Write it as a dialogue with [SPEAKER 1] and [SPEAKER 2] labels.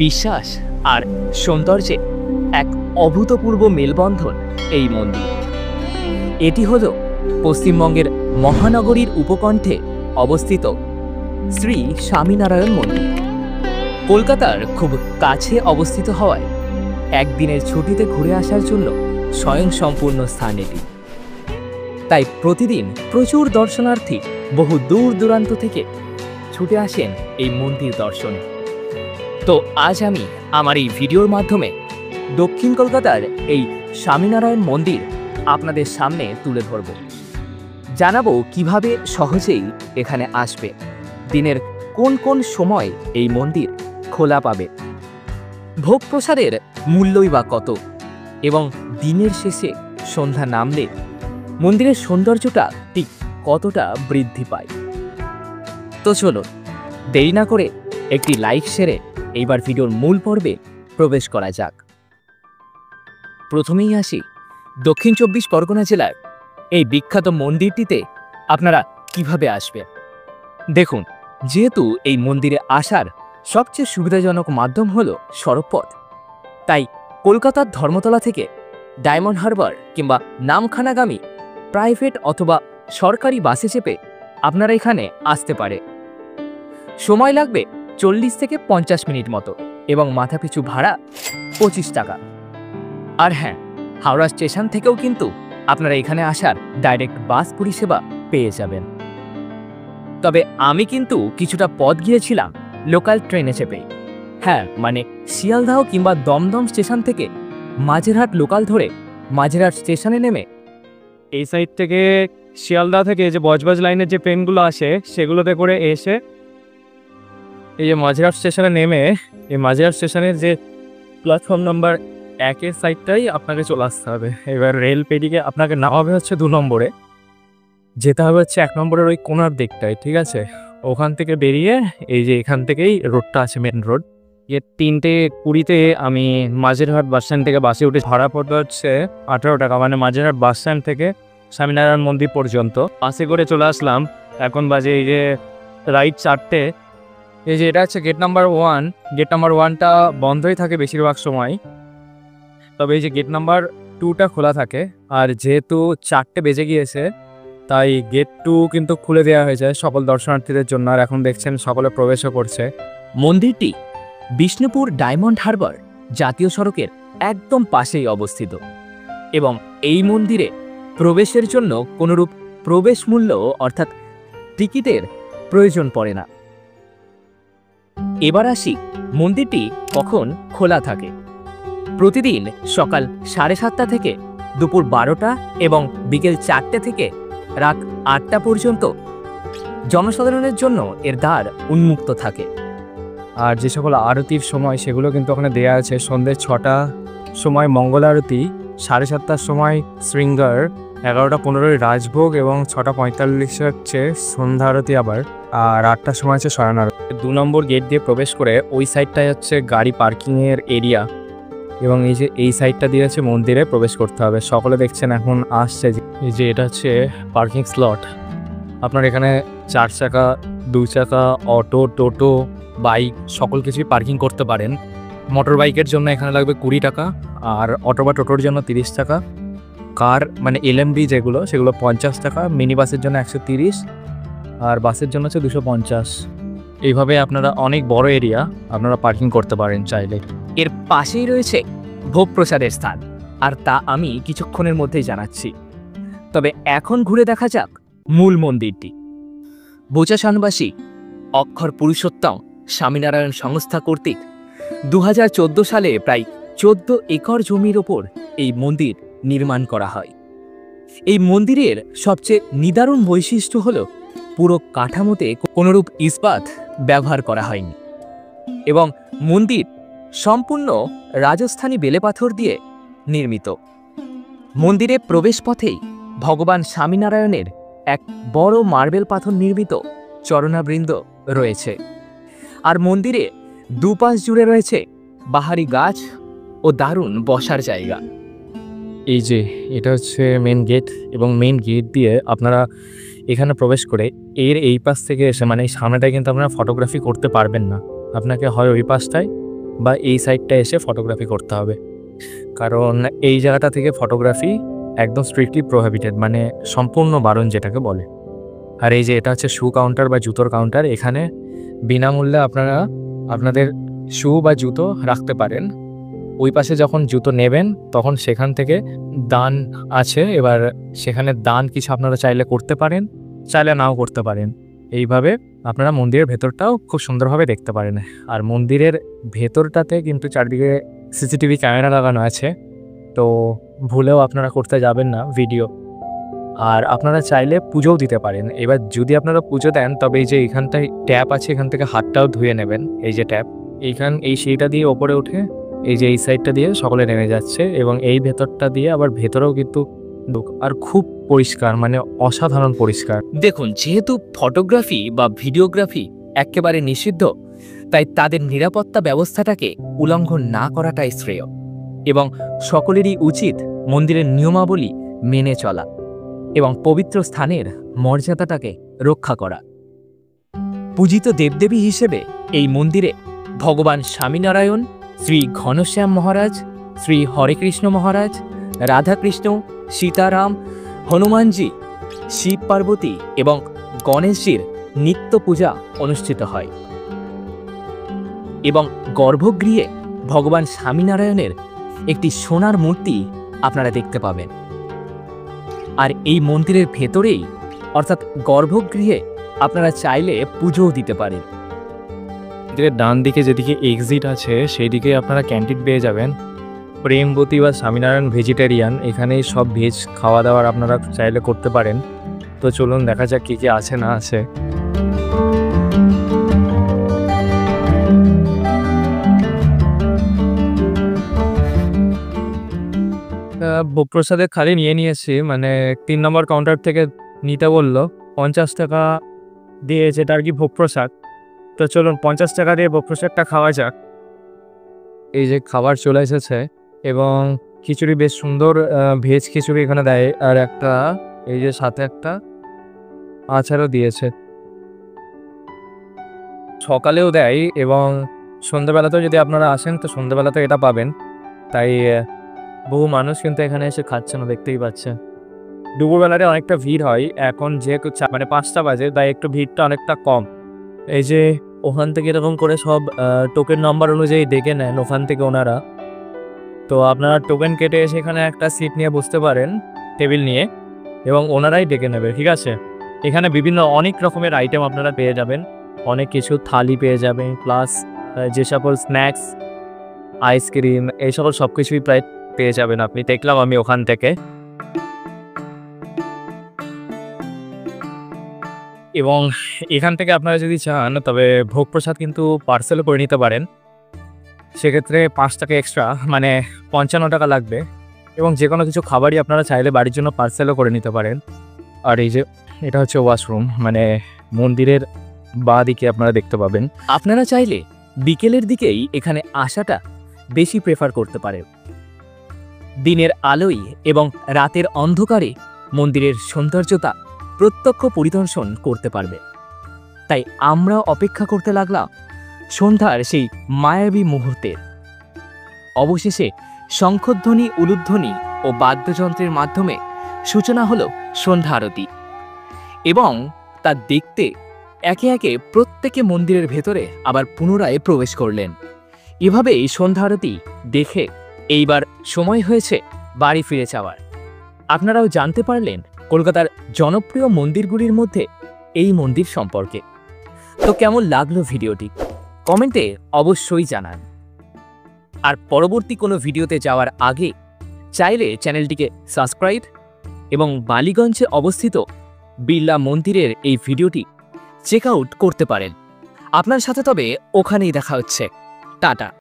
[SPEAKER 1] বিশ্বাস আর সৌন্দর্যে এক অভূতপূর্ব মেলবন্ধন এই মন্দির। এটি হল পশ্চিমবঙ্গের মহানগরীর উপকণ্ঠে অবস্থিত শ্রী স্বামীনারায়ণ মন্দির। কলকাতার খুব কাছে অবস্থিত হওয়ায় একদিনের ছুটিতে ঘুরে আসার জন্য স্বয়ংসম্পূর্ণ স্থান এটি। তাই প্রতিদিন প্রচুর দর্শনার্থী বহু দূর দূরান্ত থেকে ছুটে আসেন এই মন্দির দর্শনে। তো আজ আমি আমার এই ভিডিওর মাধ্যমে দক্ষিণ কলকাতার এই স্বামীনারায়ণ মন্দির আপনাদের সামনে তুলে ধরব। জানাবো কিভাবে সহজেই এখানে আসবে, দিনের কোন কোন সময় এই মন্দির খোলা পাবে, ভোগ প্রসাদের মূল্যই বা কত, এবং দিনের শেষে সন্ধ্যা নামলে মন্দিরের সৌন্দর্যটা ঠিক কতটা বৃদ্ধি পায়। তো চলো দেরি না করে একটি লাইক সেরে এইবার ভিডিওর মূল পর্বে প্রবেশ করা যাক। প্রথমেই আসি দক্ষিণ 24 পরগনা জেলার এই বিখ্যাত মন্দিরটিতে আপনারা কিভাবে আসবেন। দেখুন, যেহেতু এই মন্দিরে আসার সবচেয়ে সুবিধাজনক মাধ্যম হল সড়কপথ, তাই কলকাতার ধর্মতলা থেকে ডায়মন্ড হারবার কিংবা নামখানাগামী প্রাইভেট অথবা সরকারি বাসে চেপে আপনারা এখানে আসতে পারে। সময় লাগবে 40 থেকে 50 মিনিট মতো এবং মাথাপিছু ভাড়া 25 টাকা। আর হ্যাঁ, হাওড়া স্টেশন থেকেও কিন্তু আপনারা এখানে আসার ডাইরেক্ট বাস পরিষেবা পেয়ে যাবেন। তবে আমি কিন্তু কিছুটা পথ গিয়েছিলাম লোকাল ট্রেনে চেপে। হ্যাঁ, মানে শিয়ালদাহ কিংবা দমদম স্টেশন থেকে মাঝেরহাট লোকাল ধরে মাঝেরহাট স্টেশনে নেমে
[SPEAKER 2] এই সাইড থেকে শিয়ালদা থেকে যে বজবজ লাইনের যে ট্রেনগুলো আসে সেগুলোতে করে এসে এই যে মাঝেরহাট স্টেশনে নেমে এই মাঝেরহাট স্টেশনের যে প্ল্যাটফর্ম নাম্বার 1-এর সাইডটাই আপনাকে চলে আসতে হবে। এবার রেল পেরিয়ে আপনাকে নামাবে হচ্ছে 2 নম্বরে, যেতে হবে হচ্ছে 1 নম্বরের ওই কোনার দিকটায়, ঠিক আছে? ওখান থেকে বেরিয়ে এই যে এখান থেকেই রোডটা আছে, মেন রোড। 3:20-তে আমি মাঝেরহাট বাস স্ট্যান্ড থেকে বাসে উঠে, ভাড়া পড়বে হচ্ছে 18 টাকা, মানে মাঝেরহাট বাস স্ট্যান্ড থেকে স্বামীনারায়ণ মন্দির পর্যন্ত বাসে করে চলে আসলাম। এখন বাজে এই যে রাইট 4টে। এই যে এটা হচ্ছে গেট নাম্বার 1। গেট নাম্বার 1টা বন্ধই থাকে বেশিরভাগ সময়, তবে এই যে গেট নাম্বার 2টা খোলা থাকে। আর যেহেতু 4টে বেজে গিয়েছে তাই গেট 2 কিন্তু খুলে দেওয়া হয়ে যায় সকল দর্শনার্থীদের জন্য। আর এখন দেখছেন সকলে প্রবেশও করছে।
[SPEAKER 1] মন্দিরটি বিষ্ণুপুর ডায়মন্ড হারবার জাতীয় সড়কের একদম পাশেই অবস্থিত এবং এই মন্দিরে প্রবেশের জন্য কোনোরূপ প্রবেশ মূল্য অর্থাৎ টিকিটের প্রয়োজন পড়ে না। এবার আসি মন্দিরটি কখন খোলা থাকে। প্রতিদিন সকাল 7:30 থেকে দুপুর 12টা এবং বিকেল 4টে থেকে রাত 8টা পর্যন্ত জনসাধারণের জন্য এর দ্বার উন্মুক্ত থাকে।
[SPEAKER 2] আর যে সকল আরতির সময় সেগুলো কিন্তু ওখানে দেয়া আছে। সন্ধ্যে 6টা সময় মঙ্গল আরতি, 7:30টার সময় শৃঙ্গার, 11:15 রাজভোগ এবং 6:45 হচ্ছে সন্ধ্যা আরতি আবার, আর 8টার সময় হচ্ছে শয়ন আরতি। 2 নম্বর গেট দিয়ে প্রবেশ করে ওই সাইডটাই হচ্ছে গাড়ি পার্কিংয়ের এরিয়া এবং এই যে এই সাইডটা দিয়ে হচ্ছে মন্দিরে প্রবেশ করতে হবে। সকলে দেখছেন এখন আসছে। এই যে এটা হচ্ছে পার্কিং স্লট। আপনার এখানে 4 চাকা, 2 চাকা, অটো, টোটো, বাইক সকল কিছুই পার্কিং করতে পারেন। মোটর বাইকের জন্য এখানে লাগবে 20 টাকা, আর অটো বা টোটোর জন্য 30 টাকা। কার মানে এলএমবি যেগুলো সেগুলো 50 টাকা, মিনি বাসের জন্য 130, আর বাসের জন্য হচ্ছে 250। এইভাবে আপনারা অনেক বড় এরিয়া আপনারা পার্কিং করতে পারেন চাইলে।
[SPEAKER 1] এর পাশেই রয়েছে ভোগ প্রসাদের স্থান, আর তা আমি কিছুক্ষণের মধ্যেই জানাচ্ছি। তবে এখন ঘুরে দেখা যাক মূল মন্দিরটি। বোচাসানবাসী অক্ষর পুরুষোত্তম স্বামীনারায়ণ সংস্থা কর্তৃক 2014 সালে প্রায় 14 একর জমির ওপর এই মন্দির নির্মাণ করা হয়। এই মন্দিরের সবচেয়ে নিদারুণ বৈশিষ্ট্য হল পুরো কাঠামোতে কোনোরূপ ইস্পাত ব্যবহার করা হয়নি এবং মন্দির সম্পূর্ণ রাজস্থানী বেলেপাথর দিয়ে নির্মিত। মন্দিরে প্রবেশপথেই ভগবান স্বামীনারায়ণের এক বড় মার্বেল পাথর নির্মিত চরণাবৃন্দ রয়েছে, আর মন্দিরে দুপাশ জুড়ে রয়েছে বাহারি গাছ ও দারুণ বসার জায়গা।
[SPEAKER 2] এই যে এটা হচ্ছে মেন গেট এবং মেন গেট দিয়ে আপনারা এখানে প্রবেশ করে এর এই পাশ থেকে এসে মানে এই সামনেটায় কিন্তু আপনারা ফটোগ্রাফি করতে পারবেন না। আপনাকে হয় ওই পাশটায় বা এই সাইডটা এসে ফটোগ্রাফি করতে হবে, কারণ এই জায়গাটা থেকে ফটোগ্রাফি একদম স্ট্রিক্টলি প্রোহিবিটেড, মানে সম্পূর্ণ বারণ যেটাকে বলে। আর এই যে এটা হচ্ছে শু কাউন্টার বা জুতোর কাউন্টার, এখানে বিনামূল্যে আপনারা আপনাদের শু বা জুতো রাখতে পারেন। ওই পাশে যখন জুতো নেবেন তখন সেখান থেকে দান আছে, এবার সেখানে দান কিছু আপনারা চাইলে করতে পারেন, চাইলে নাও করতে পারেন। এইভাবে আপনারা মন্দিরের ভেতরটাও খুব সুন্দরভাবে দেখতে পারেন। আর মন্দিরের ভেতরটাতে কিন্তু চারদিকে সিসিটিভি ক্যামেরা লাগানো আছে, তো ভুলেও আপনারা করতে যাবেন না ভিডিও। আর আপনারা চাইলে পুজোও দিতে পারেন। এবার যদি আপনারা পুজো দেন তবে এই যে এখানটায় ট্যাপ আছে, এখান থেকে হাতটাও ধুয়ে নেবেন। এই যে ট্যাপ, এই সিঁড়িটা দিয়ে ওপরে উঠে এই যে এই সাইডটা দিয়ে সকলে নেমে যাচ্ছে, এবং এই ভেতরটা দিয়ে আবার ভেতরেও কিন্তু আর খুব পরিষ্কার, মানে অসাধারণ পরিষ্কার।
[SPEAKER 1] দেখুন, যেহেতু ফটোগ্রাফি বা ভিডিওগ্রাফি একেবারে নিষিদ্ধ, তাই তাদের নিরাপত্তা ব্যবস্থাটাকে উল্লঙ্ঘন না করাটাই শ্রেয়, এবং সকলেরই উচিত মন্দিরের নিয়মাবলী মেনে চলা এবং পবিত্র স্থানের মর্যাদাটাকে রক্ষা করা। পূজিত দেবদেবী হিসেবে এই মন্দিরে ভগবান স্বামীনারায়ণ, শ্রী ঘনশ্যাম মহারাজ, শ্রী হরেকৃষ্ণ মহারাজ, রাধাকৃষ্ণ, সীতারাম, হনুমানজি, শিব পার্বতী এবং গণেশজির নিত্য পূজা অনুষ্ঠিত হয়, এবং গর্ভগৃহে ভগবান স্বামীনারায়ণের একটি সোনার মূর্তি আপনারা দেখতে পাবেন। আর এই মন্দিরের ভেতরেই অর্থাৎ গর্ভগৃহে আপনারা চাইলে পুজোও দিতে পারেন।
[SPEAKER 2] মন্দিরের ডান দিকে যেদিকে এক্সিট আছে সেই দিকে আপনারা ক্যান্টিন পেয়ে যাবেন। প্রেমবতী বা স্বামীনারায়ণ ভেজিটেরিয়ান, এখানেই সব ভেজ খাওয়া দাওয়ার আপনারা চাইলে করতে পারেন। তো চলুন দেখা যাক কী কী আছে না আছে। ভোগ প্রসাদের খালি নিয়ে নিয়েছি, মানে 3 নম্বর কাউন্টার থেকে নিতে বললো। 50 টাকা দিয়ে, যেটা আর কি ভোগ প্রসাদ। তো চলুন 50 টাকা দিয়ে ভোগ প্রসাদটা খাওয়া যাক। এই যে খাবার চলে এসেছে, এবং খিচুড়ি বেশ সুন্দর ভেজ খিচুড়ি এখানে দেয়, আর একটা এই যে সাথে একটা আচারও দিয়েছে। সকালেও দেয় এবং সন্ধ্যাবেলাতেও যদি আপনারা আসেন তো সন্ধ্যাবেলাতে এটা পাবেন। তাই বহু মানুষ কিন্তু এখানে এসে খাচ্ছে না, দেখতেই পাচ্ছেন। দুপুরবেলাতে অনেকটা ভিড় হয়, এখন যেহেতু মানে 5টা বাজে, তাই একটু ভিড়টা অনেকটা কম। এই যে ওখান থেকে এরকম করে সব টোকেন নাম্বার অনুযায়ী ডেকে নেন ওখান থেকে ওনারা। তো আপনারা টোকেন কেটে এসে এখানে একটা সিট নিয়ে বসতে পারেন, টেবিল নিয়ে, এবং ওনারাই ডেকে নেবে, ঠিক আছে। এখানে বিভিন্ন অনেক রকমের আইটেম আপনারা পেয়ে যাবেন, অনেক কিছু থালি পেয়ে যাবেন, প্লাস যে সকল স্ন্যাক্স, আইসক্রিম, এই সকল সব কিছুই প্রায় পেয়ে যাবেন আপনি, দেখলাম আমি ওখান থেকে। এবং এখান থেকে আপনারা যদি চান তবে ভোগ প্রসাদ কিন্তু পার্সেলও করে নিতে পারেন, সেক্ষেত্রে 5 টাকা এক্সট্রা, মানে 55 টাকা লাগবে। এবং যে কোনো কিছু খাবারই আপনারা চাইলে বাড়ির জন্য পার্সেলও করে নিতে পারেন। আর এই যে এটা হচ্ছে ওয়াশরুম, মানে মন্দিরের বাঁ দিকে আপনারা দেখতে পাবেন।
[SPEAKER 1] আপনারা চাইলে বিকেলের দিকেই এখানে আসাটা বেশি প্রেফার করতে পারেন। দিনের আলোয় এবং রাতের অন্ধকারে মন্দিরের সৌন্দর্যতা প্রত্যক্ষ পরিদর্শন করতে পারবে। তাই আমরা অপেক্ষা করতে লাগলাম সন্ধ্যার সেই মায়াবী মুহূর্তের। অবশেষে শঙ্খধ্বনি, উলুধ্বনি ও বাদ্যযন্ত্রের মাধ্যমে সূচনা হলো সন্ধ্যা আরতি, এবং তা দেখতে একে একে প্রত্যেকে মন্দিরের ভেতরে আবার পুনরায় প্রবেশ করলেন। এভাবেই সন্ধ্যা আরতি দেখে এইবার সময় হয়েছে বাড়ি ফিরে যাওয়ার। আপনারাও জানতে পারলেন কলকাতার জনপ্রিয় মন্দিরগুলির মধ্যে এই মন্দির সম্পর্কে। তো কেমন লাগলো ভিডিওটি কমেন্টে অবশ্যই জানান। আর পরবর্তী কোনো ভিডিওতে যাওয়ার আগে চাইলে চ্যানেলটিকে সাবস্ক্রাইব এবং বালিগঞ্জে অবস্থিত বিড়লা মন্দিরের এই ভিডিওটি চেক আউট করতে পারেন। আপনার সাথে তবে ওখানেই দেখা হচ্ছে। টাটা।